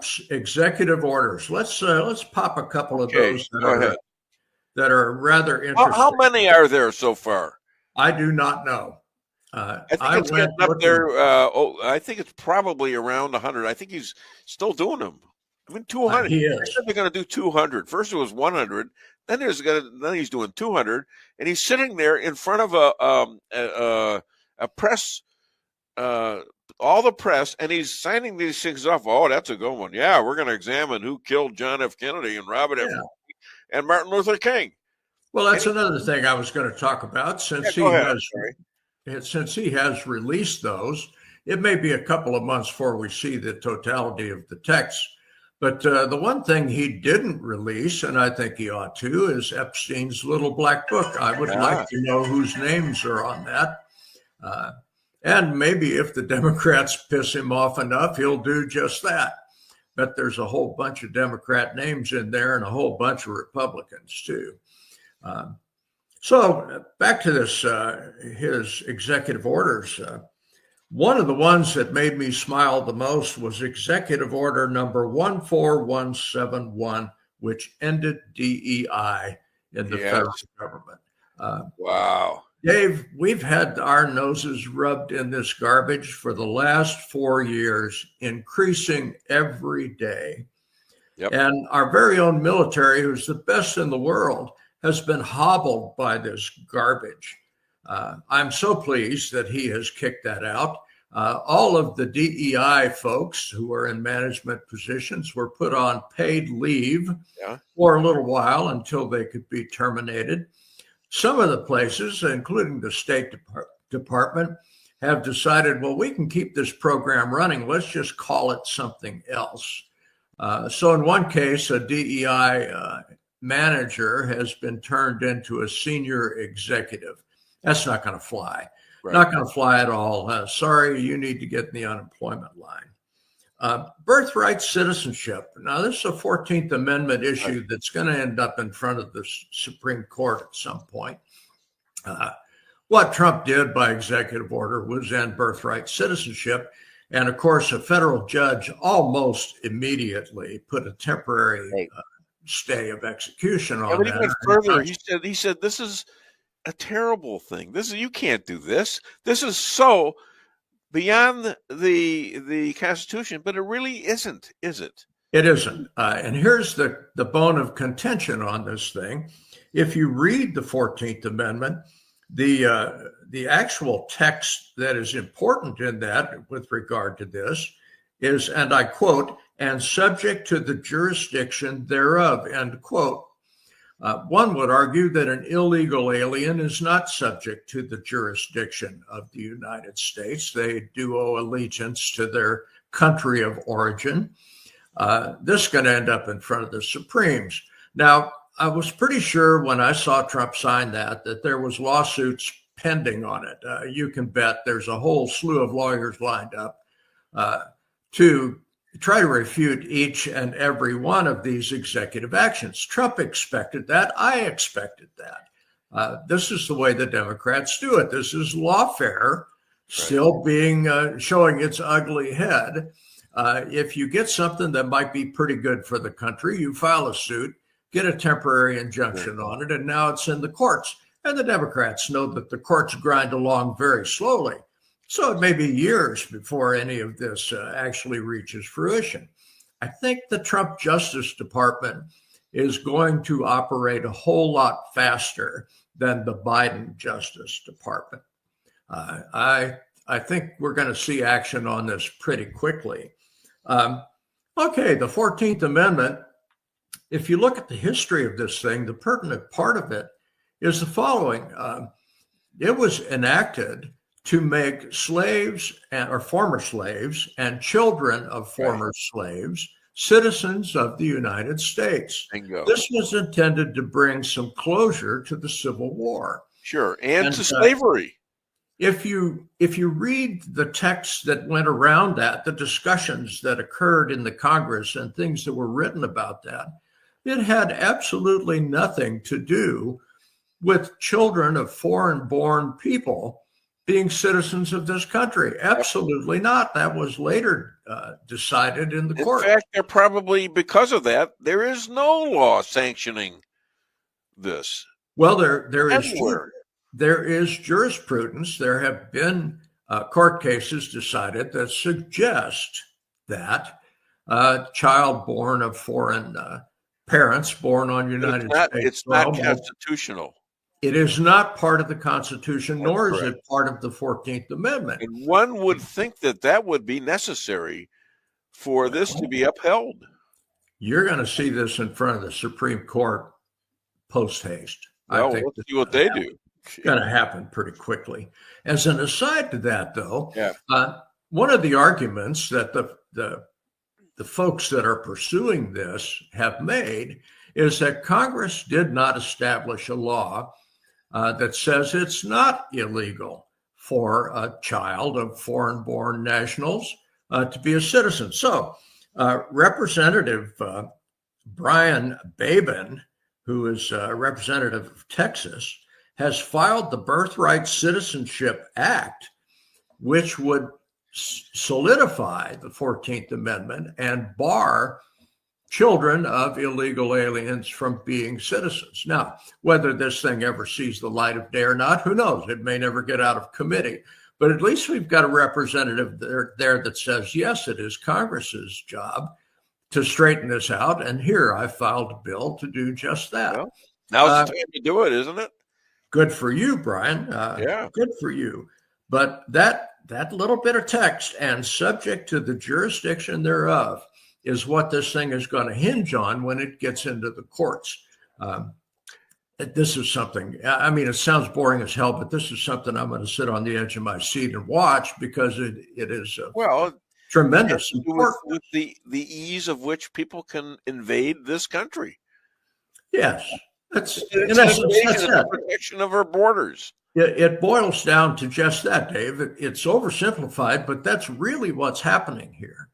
Trump's executive orders. Let's pop a couple of those that are rather interesting. How many are there so far? I do not know. I think it's getting up there. I think it's probably around 100. I think he's still doing them. I mean, 200. He is. I said they're going to do 200. First it was 100. Then he's doing 200, and he's sitting there in front of a press, all the press, and he's signing these things off. Oh, that's a good one. Yeah, we're going to examine who killed John F. Kennedy and Robert F. Kennedy and Martin Luther King. Well, that's another thing I was going to talk about. Since he has released those, it may be a couple of months before we see the totality of the text. But the one thing he didn't release, and I think he ought to, is Epstein's little black book. I would like to know whose names are on that. And maybe if the Democrats piss him off enough, he'll do just that. But there's a whole bunch of Democrat names in there and a whole bunch of Republicans, too. So back to this, his executive orders. One of the ones that made me smile the most was Executive Order number 14171, which ended DEI in the federal government. Wow. Dave, we've had our noses rubbed in this garbage for the last 4 years, increasing every day. Yep. And our very own military, who's the best in the world, has been hobbled by this garbage. I'm so pleased that he has kicked that out. All of the DEI folks who are in management positions were put on paid leave for a little while until they could be terminated. Some of the places, including the State Department, have decided, well, we can keep this program running. Let's just call it something else. So in one case, a DEI manager has been turned into a senior executive. That's not going to fly. Right. Not going to fly at all. Sorry, you need to get in the unemployment line. Birthright citizenship. Now, this is a 14th Amendment issue that's going to end up in front of the Supreme Court at some point. What Trump did by executive order was end birthright citizenship. And of course, a federal judge almost immediately put a temporary stay of execution on that. But even further, he said, this is a terrible thing. You can't do this. This is so beyond the Constitution, but it really isn't, is it? It isn't. And here's the bone of contention on this thing. If you read the 14th Amendment, the actual text that is important in that with regard to this is, and I quote, and subject to the jurisdiction thereof, end quote. One would argue that an illegal alien is not subject to the jurisdiction of the United States. They do owe allegiance to their country of origin. This is going to end up in front of the Supremes. Now, I was pretty sure when I saw Trump sign that there was lawsuits pending on it. You can bet there's a whole slew of lawyers lined up to try to refute each and every one of these executive actions. Trump expected that. I expected that. This is the way the Democrats do it. This is lawfare still being showing its ugly head. If you get something that might be pretty good for the country, you file a suit, get a temporary injunction on it, and now it's in the courts. And the Democrats know that the courts grind along very slowly. So it may be years before any of this actually reaches fruition. I think the Trump Justice Department is going to operate a whole lot faster than the Biden Justice Department. I think we're going to see action on this pretty quickly. Okay, the 14th Amendment, if you look at the history of this thing, the pertinent part of it is the following. It was enacted to make slaves or former slaves and children of former slaves citizens of the United States. Bingo. This was intended to bring some closure to the Civil War. Sure, and to slavery. If you read the text that went around that, the discussions that occurred in the Congress and things that were written about that, it had absolutely nothing to do with children of foreign-born people being citizens of this country. Absolutely not. That was later decided in the court. In fact, they're probably, because of that, there is no law sanctioning this. Well, there Everywhere. is jurisprudence. There have been court cases decided that suggest that a child born of foreign parents, born on United States It's not constitutional. It is not part of the Constitution, That's nor correct. is it part of the 14th Amendment. And one would think that that would be necessary for this to be upheld. You're going to see this in front of the Supreme Court post haste. Well, I think let's see what they do. It's going to happen pretty quickly. As an aside to that, though, Yeah. One of the arguments that the folks that are pursuing this have made is that Congress did not establish a law that says it's not illegal for a child of foreign-born nationals to be a citizen. So Representative Brian Babin, who is a representative of Texas, has filed the Birthright Citizenship Act, which would solidify the 14th Amendment and bar children of illegal aliens from being citizens. Now, whether this thing ever sees the light of day or not, who knows? It may never get out of committee. But at least we've got a representative there that says, yes, it is Congress's job to straighten this out. And here I filed a bill to do just that. Well, now's the time to do it, isn't it? Good for you, Brian. Yeah. Good for you. But that little bit of text, and subject to the jurisdiction thereof, is what this thing is going to hinge on when it gets into the courts. This is something, I mean, it sounds boring as hell, but this is something I'm going to sit on the edge of my seat and watch, because it is tremendous importance. With the ease of which people can invade this country. Yes. It's the protection of our borders. It boils down to just that, Dave. It's oversimplified, but that's really what's happening here.